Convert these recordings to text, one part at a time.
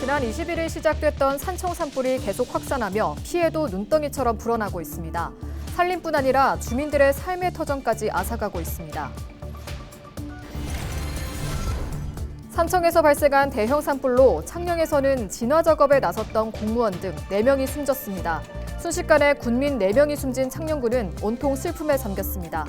지난 21일 시작됐던 산청 산불이 계속 확산하며 피해도 눈덩이처럼 불어나고 있습니다. 산림뿐 아니라 주민들의 삶의 터전까지 앗아가고 있습니다. 산청에서 발생한 대형 산불로 창녕에서는 진화 작업에 나섰던 공무원 등 4명이 숨졌습니다. 순식간에 군민 4명이 숨진 창녕군은 온통 슬픔에 잠겼습니다.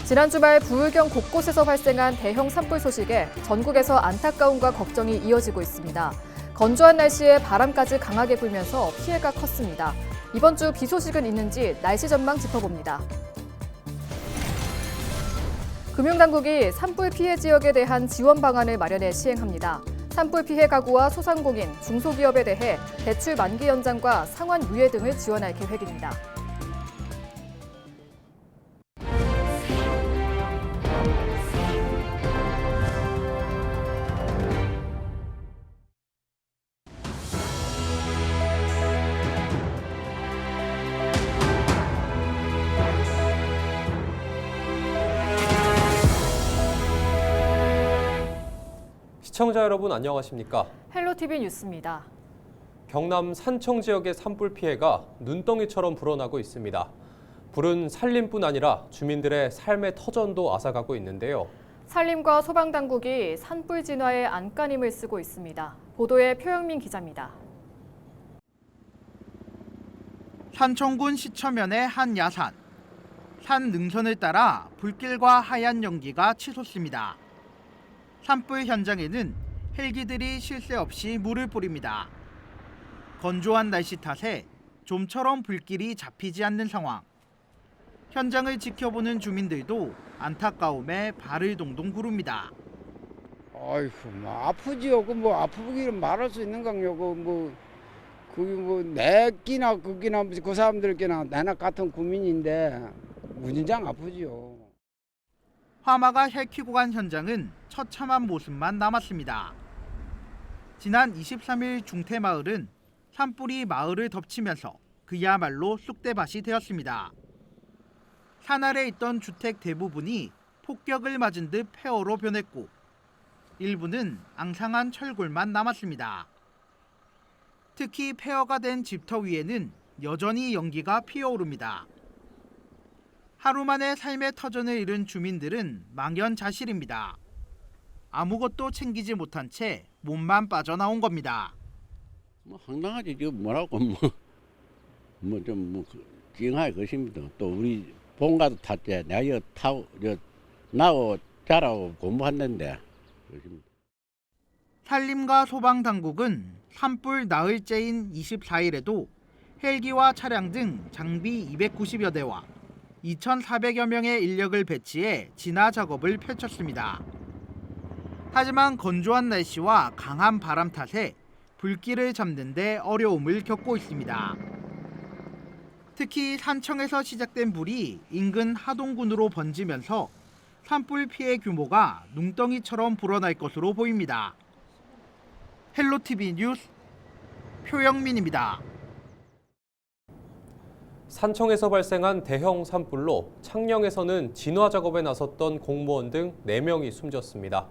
지난 주말 부울경 곳곳에서 발생한 대형 산불 소식에 전국에서 안타까움과 걱정이 이어지고 있습니다. 건조한 날씨에 바람까지 강하게 불면서 피해가 컸습니다. 이번 주 비 소식은 있는지 날씨 전망 짚어봅니다. 금융당국이 산불 피해 지역에 대한 지원 방안을 마련해 시행합니다. 산불 피해 가구와 소상공인, 중소기업에 대해 대출 만기 연장과 상환 유예 등을 지원할 계획입니다. 시청자 여러분 안녕하십니까? 헬로티비 뉴스입니다. 경남 산청 지역의 산불 피해가 눈덩이처럼 불어나고 있습니다. 불은 산림뿐 아니라 주민들의 삶의 터전도 앗아가고 있는데요. 산림과 소방당국이 산불 진화에 안간힘을 쓰고 있습니다. 보도에 표영민 기자입니다. 산청군 시처면의 한 야산. 산 능선을 따라 불길과 하얀 연기가 치솟습니다. 산불 현장에는 헬기들이 쉴 새 없이 물을 뿌립니다. 건조한 날씨 탓에 좀처럼 불길이 잡히지 않는 상황. 현장을 지켜보는 주민들도 안타까움에 발을 동동 구릅니다. 아이고, 아프지요. 아프기는 말할 수 있는 강요. 내 끼나 그끼나 그 사람들끼나 내나 같은 국민인데 무진장 아프지요. 화마가 헬키고 간 현장은 처참한 모습만 남았습니다. 지난 23일 중태마을은 산불이 마을을 덮치면서 그야말로 쑥대밭이 되었습니다. 산 아래 있던 주택 대부분이 폭격을 맞은 듯 폐허로 변했고 일부는 앙상한 철골만 남았습니다. 특히 폐허가 된 집터 위에는 여전히 연기가 피어오릅니다. 하루 만에 삶의 터전을 잃은 주민들은 망연자실입니다. 아무것도 챙기지 못한 채 몸만 빠져나온 겁니다. 황당하지. 지금 뭐라고 좀 찡할 것입니다. 또 우리 본가도 탔지. 내가 이거 타고 나고 자라고 공부했는데. 산림과 소방당국은 산불 나흘째인 24일에도 헬기와 차량 등 장비 290여 대와 2,400여 명의 인력을 배치해 진화 작업을 펼쳤습니다. 하지만 건조한 날씨와 강한 바람 탓에 불길을 잡는 데 어려움을 겪고 있습니다. 특히 산청에서 시작된 불이 인근 하동군으로 번지면서 산불 피해 규모가 눈덩이처럼 불어날 것으로 보입니다. 헬로티비 뉴스 표영민입니다. 산청에서 발생한 대형 산불로 창녕에서는 진화 작업에 나섰던 공무원 등 4명이 숨졌습니다.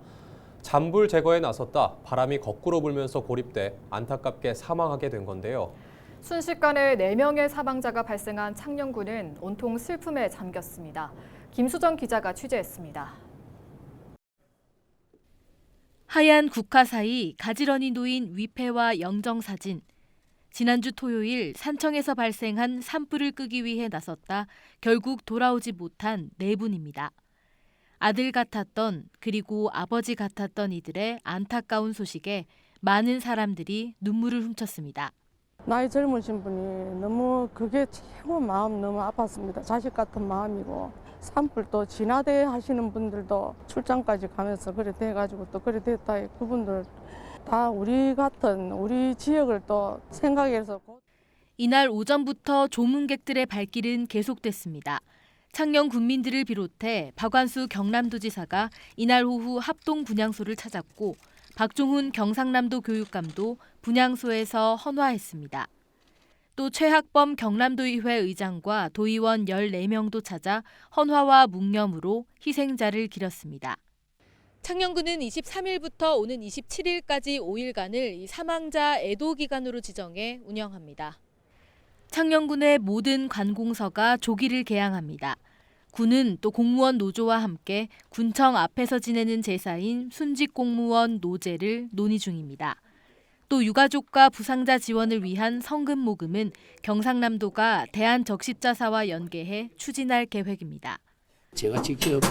잔불 제거에 나섰다 바람이 거꾸로 불면서 고립돼 안타깝게 사망하게 된 건데요. 순식간에 4명의 사망자가 발생한 창녕군은 온통 슬픔에 잠겼습니다. 김수정 기자가 취재했습니다. 하얀 국화 사이 가지런히 놓인 위패와 영정사진. 지난주 토요일 산청에서 발생한 산불을 끄기 위해 나섰다 결국 돌아오지 못한 4분입니다. 아들 같았던 그리고 아버지 같았던 이들의 안타까운 소식에 많은 사람들이 눈물을 훔쳤습니다. 나이 젊으신 분이 너무 그게 최고 마음 너무 아팠습니다. 자식 같은 마음이고 산불도 진화대 하시는 분들도 출장까지 가면서 그래 돼가지고 또 그래 됐다 그분들 다 우리 같은 우리 지역을 또 생각해서 이날 오전부터 조문객들의 발길은 계속됐습니다. 창녕 군민들을 비롯해 박완수 경남도지사가 이날 오후 합동 분향소를 찾았고 박종훈 경상남도 교육감도 분향소에서 헌화했습니다. 또 최학범 경남도의회 의장과 도의원 14명도 찾아 헌화와 묵념으로 희생자를 기렸습니다. 창녕군은 23일부터 오는 27일까지 5일간을 이 사망자 애도 기간으로 지정해 운영합니다. 창녕군의 모든 관공서가 조기를 개항합니다. 군은 또 공무원 노조와 함께 군청 앞에서 지내는 제사인 순직공무원 노제를 논의 중입니다. 또 유가족과 부상자 지원을 위한 성금 모금은 경상남도가 대한적십자사와 연계해 추진할 계획입니다. 제가 직접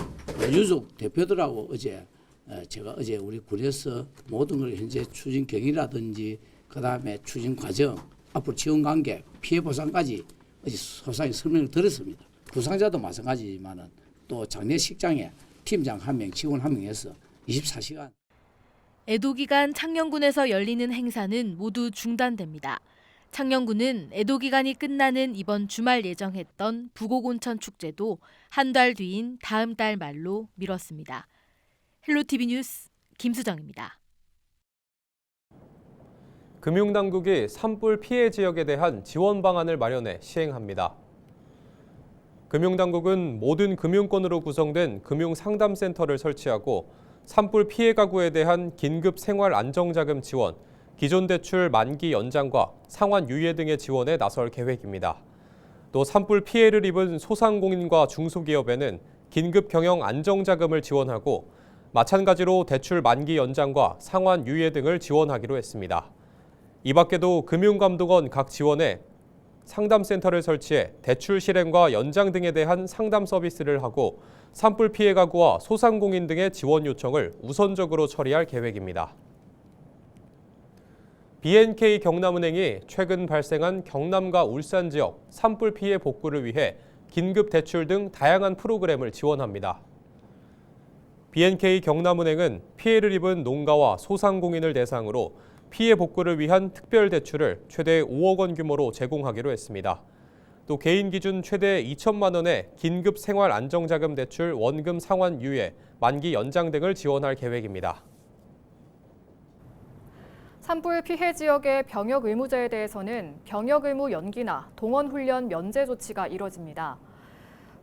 유족 대표들하고 제가 어제 우리 군에서 모든 걸 현재 추진 경위라든지 그다음에 추진 과정, 앞으로 지원 관계, 피해 보상까지 어제 소상히 설명을 드렸습니다. 부상자도 마찬가지지만은 또 장례식장에 팀장 1명, 직원 1명에서 24시간. 애도 기간 창녕군에서 열리는 행사는 모두 중단됩니다. 창녕군은 애도 기간이 끝나는 이번 주말 예정했던 부곡온천 축제도 한 달 뒤인 다음 달 말로 미뤘습니다. 헬로티비 뉴스 김수정입니다. 금융당국이 산불 피해 지역에 대한 지원 방안을 마련해 시행합니다. 금융당국은 모든 금융권으로 구성된 금융상담센터를 설치하고 산불 피해 가구에 대한 긴급 생활 안정자금 지원, 기존 대출 만기 연장과 상환 유예 등의 지원에 나설 계획입니다. 또 산불 피해를 입은 소상공인과 중소기업에는 긴급 경영 안정자금을 지원하고 마찬가지로 대출 만기 연장과 상환 유예 등을 지원하기로 했습니다. 이 밖에도 금융감독원 각 지원에 상담센터를 설치해 대출 실행과 연장 등에 대한 상담 서비스를 하고 산불 피해 가구와 소상공인 등의 지원 요청을 우선적으로 처리할 계획입니다. BNK 경남은행이 최근 발생한 경남과 울산 지역 산불 피해 복구를 위해 긴급 대출 등 다양한 프로그램을 지원합니다. BNK 경남은행은 피해를 입은 농가와 소상공인을 대상으로 피해 복구를 위한 특별 대출을 최대 5억 원 규모로 제공하기로 했습니다. 또 개인 기준 최대 2천만 원의 긴급 생활 안정자금 대출 원금 상환 유예, 만기 연장 등을 지원할 계획입니다. 산불 피해 지역의 병역 의무자에 대해서는 병역 의무 연기나 동원 훈련 면제 조치가 이뤄집니다.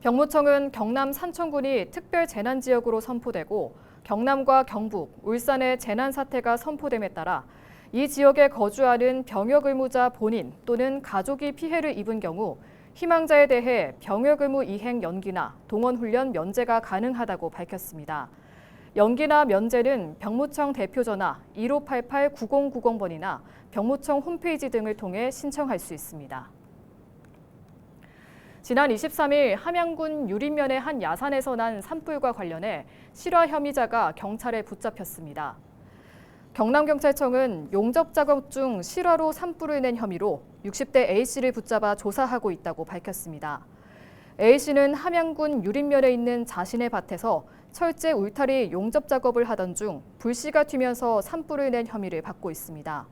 병무청은 경남 산청군이 특별 재난 지역으로 선포되고 경남과 경북, 울산의 재난 사태가 선포됨에 따라 이 지역에 거주하는 병역 의무자 본인 또는 가족이 피해를 입은 경우 희망자에 대해 병역 의무 이행 연기나 동원 훈련 면제가 가능하다고 밝혔습니다. 연기나 면제는 병무청 대표전화 1588-9090번이나 병무청 홈페이지 등을 통해 신청할 수 있습니다. 지난 23일 함양군 유림면의 한 야산에서 난 산불과 관련해 실화 혐의자가 경찰에 붙잡혔습니다. 경남경찰청은 용접 작업 중 실화로 산불을 낸 혐의로 60대 A씨를 붙잡아 조사하고 있다고 밝혔습니다. A씨는 함양군 유림면에 있는 자신의 밭에서 철제 울타리 용접 작업을 하던 중 불씨가 튀면서 산불을 낸 혐의를 받고 있습니다.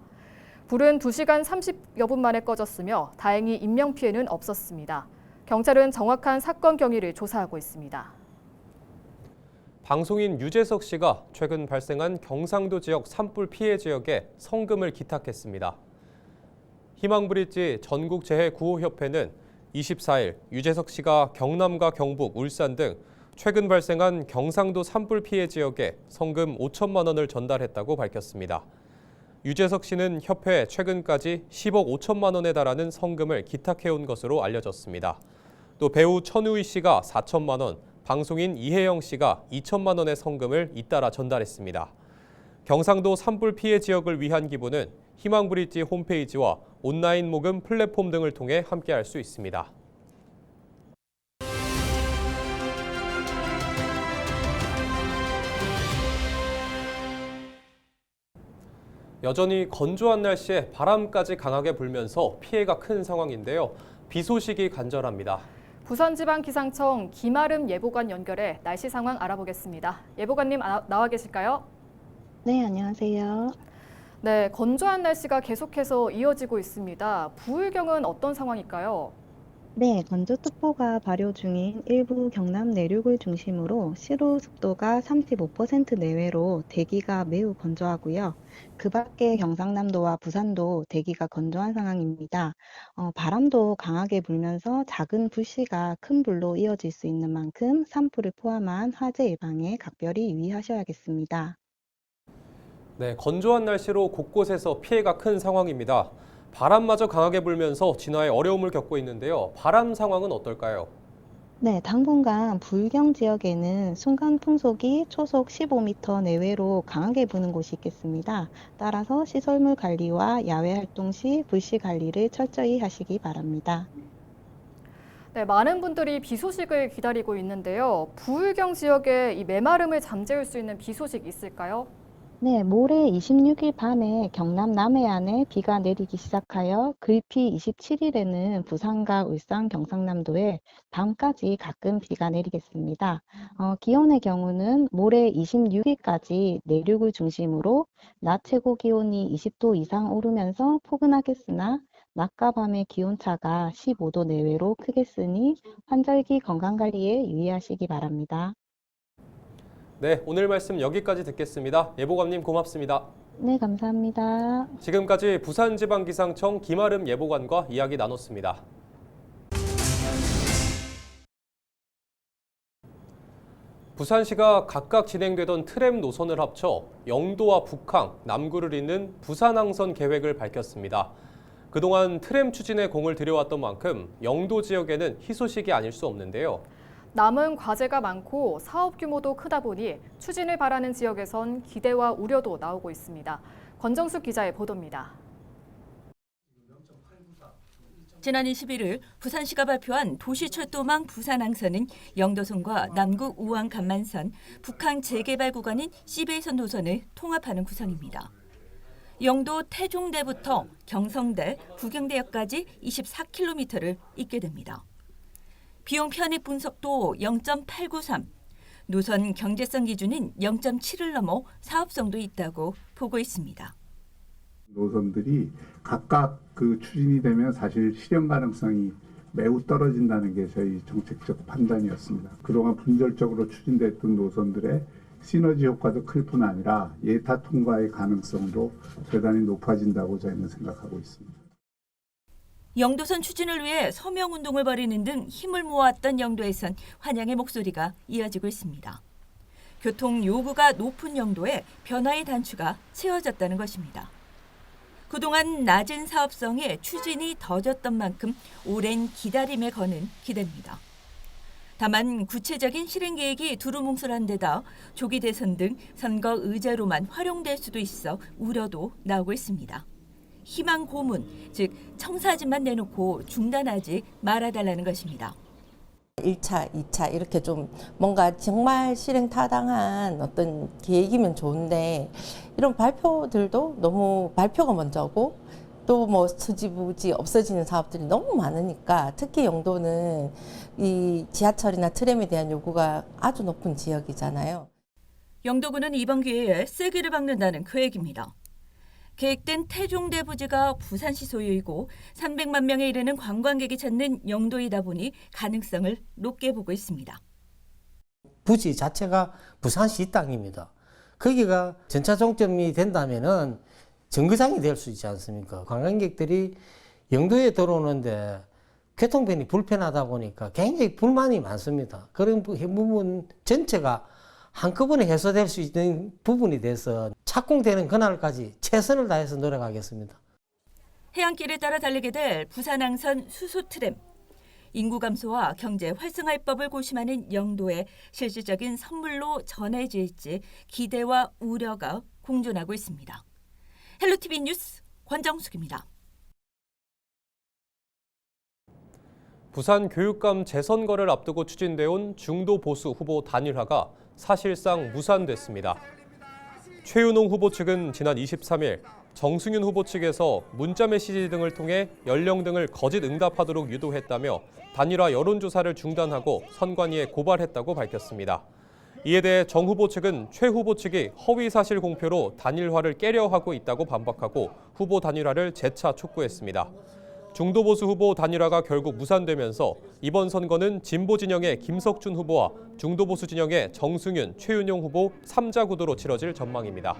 불은 2시간 30여 분 만에 꺼졌으며 다행히 인명피해는 없었습니다. 경찰은 정확한 사건 경위를 조사하고 있습니다. 방송인 유재석 씨가 최근 발생한 경상도 지역 산불 피해 지역에 성금을 기탁했습니다. 희망브릿지 전국재해구호협회는 24일 유재석 씨가 경남과 경북, 울산 등 최근 발생한 경상도 산불 피해 지역에 성금 5천만 원을 전달했다고 밝혔습니다. 유재석 씨는 협회에 최근까지 10억 5천만 원에 달하는 성금을 기탁해온 것으로 알려졌습니다. 또 배우 천우희 씨가 4천만 원, 방송인 이혜영 씨가 2천만 원의 성금을 잇따라 전달했습니다. 경상도 산불 피해 지역을 위한 기부는 희망브릿지 홈페이지와 온라인 모금 플랫폼 등을 통해 함께할 수 있습니다. 여전히 건조한 날씨에 바람까지 강하게 불면서 피해가 큰 상황인데요. 비 소식이 간절합니다. 부산지방기상청 김아름 예보관 연결해 날씨 상황 알아보겠습니다. 예보관님 나와 계실까요? 네, 안녕하세요. 네, 건조한 날씨가 계속해서 이어지고 있습니다. 부울경은 어떤 상황일까요? 네, 건조특보가 발효 중인 일부 경남 내륙을 중심으로 시로 습도가 35% 내외로 대기가 매우 건조하고요. 그 밖에 경상남도와 부산도 대기가 건조한 상황입니다. 바람도 강하게 불면서 작은 불씨가 큰 불로 이어질 수 있는 만큼 산불을 포함한 화재 예방에 각별히 유의하셔야겠습니다. 네, 건조한 날씨로 곳곳에서 피해가 큰 상황입니다. 바람마저 강하게 불면서 진화에 어려움을 겪고 있는데요. 바람 상황은 어떨까요? 네, 당분간 불경 지역에는 순간 풍속이 초속 15m 내외로 강하게 부는 곳이 있겠습니다. 따라서 시설물 관리와 야외 활동 시 불씨 관리를 철저히 하시기 바랍니다. 네, 많은 분들이 비 소식을 기다리고 있는데요. 부울경 지역에 이 메마름을 잠재울 수 있는 비 소식 있을까요? 네, 모레 26일 밤에 경남 남해안에 비가 내리기 시작하여 글피 27일에는 부산과 울산, 경상남도에 밤까지 가끔 비가 내리겠습니다. 기온의 경우는 모레 26일까지 내륙을 중심으로 낮 최고 기온이 20도 이상 오르면서 포근하겠으나 낮과 밤의 기온차가 15도 내외로 크겠으니 환절기 건강관리에 유의하시기 바랍니다. 네, 오늘 말씀 여기까지 듣겠습니다. 예보관님 고맙습니다. 네, 감사합니다. 지금까지 부산지방기상청 김아름 예보관과 이야기 나눴습니다. 부산시가 각각 진행되던 트램 노선을 합쳐 영도와 북항, 남구를 잇는 부산항선 계획을 밝혔습니다. 그동안 트램 추진에 공을 들여왔던 만큼 영도 지역에는 희소식이 아닐 수 없는데요. 남은 과제가 많고 사업 규모도 크다 보니 추진을 바라는 지역에선 기대와 우려도 나오고 있습니다. 권정숙 기자의 보도입니다. 지난 21일 부산시가 발표한 도시철도망 부산항선은 영도선과 남구 우왕 간만선, 북항 재개발 구간인 CB선 노선을 통합하는 구성입니다. 영도 태종대부터 경성대, 부경대역까지 24km를 잇게 됩니다. 비용 편입 분석도 0.893, 노선 경제성 기준인 0.7을 넘어 사업성도 있다고 보고 있습니다. 노선들이 각각 그 추진이 되면 사실 실현 가능성이 매우 떨어진다는 게 저희 정책적 판단이었습니다. 그동안 분절적으로 추진됐던 노선들의 시너지 효과도 클 뿐 아니라 예타 통과의 가능성도 대단히 높아진다고 저희는 생각하고 있습니다. 영도선 추진을 위해 서명운동을 벌이는 등 힘을 모았던 영도에선 환영의 목소리가 이어지고 있습니다. 교통 요구가 높은 영도에 변화의 단추가 채워졌다는 것입니다. 그동안 낮은 사업성에 추진이 더뎠던 만큼 오랜 기다림에 거는 기대입니다. 다만 구체적인 실행 계획이 두루뭉술한 데다 조기 대선 등 선거 의제로만 활용될 수도 있어 우려도 나오고 있습니다. 희망 고문, 즉 청사진만 내놓고 중단하지 말아달라는 것입니다. 1차, 2차 이렇게 좀 뭔가 정말 실행 타당한 어떤 계획이면 좋은데 이런 발표들도 너무 발표가 먼저고 또 뭐 수지부지 없어지는 사업들이 너무 많으니까 특히 영도는 이 지하철이나 트램에 대한 요구가 아주 높은 지역이잖아요. 영도군은 이번 기회에 세기를 박는다는 계획입니다. 계획된 태종대 부지가 부산시 소유이고 300만 명에 이르는 관광객이 찾는 영도이다 보니 가능성을 높게 보고 있습니다. 부지 자체가 부산시 땅입니다. 거기가 전차 종점이 된다면은 정거장이 될 수 있지 않습니까? 관광객들이 영도에 들어오는데 교통편이 불편하다 보니까 굉장히 불만이 많습니다. 그런 부분 전체가 한꺼번에 해소될 수 있는 부분이 돼서 착공되는 그날까지 최선을 다해서 노력하겠습니다. 해안길을 따라 달리게 될 부산항선 수소트램. 인구 감소와 경제 활성화법을 고심하는 영도에 실질적인 선물로 전해질지 기대와 우려가 공존하고 있습니다. 헬로티비 뉴스 권정숙입니다. 부산 교육감 재선거를 앞두고 추진돼 온 중도 보수 후보 단일화가 사실상 무산됐습니다. 최윤홍 후보 측은 지난 23일 정승윤 후보 측에서 문자 메시지 등을 통해 연령 등을 거짓 응답하도록 유도했다며 단일화 여론조사를 중단하고 선관위에 고발했다고 밝혔습니다. 이에 대해 정 후보 측은 최 후보 측이 허위 사실 공표로 단일화를 깨려 하고 있다고 반박하고 후보 단일화를 재차 촉구했습니다. 중도보수 후보 단일화가 결국 무산되면서 이번 선거는 진보 진영의 김석준 후보와 중도보수 진영의 정승윤, 최윤용 후보 3자 구도로 치러질 전망입니다.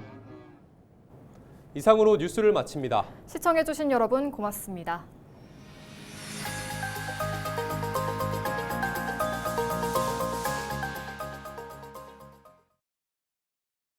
이상으로 뉴스를 마칩니다. 시청해주신 여러분 고맙습니다.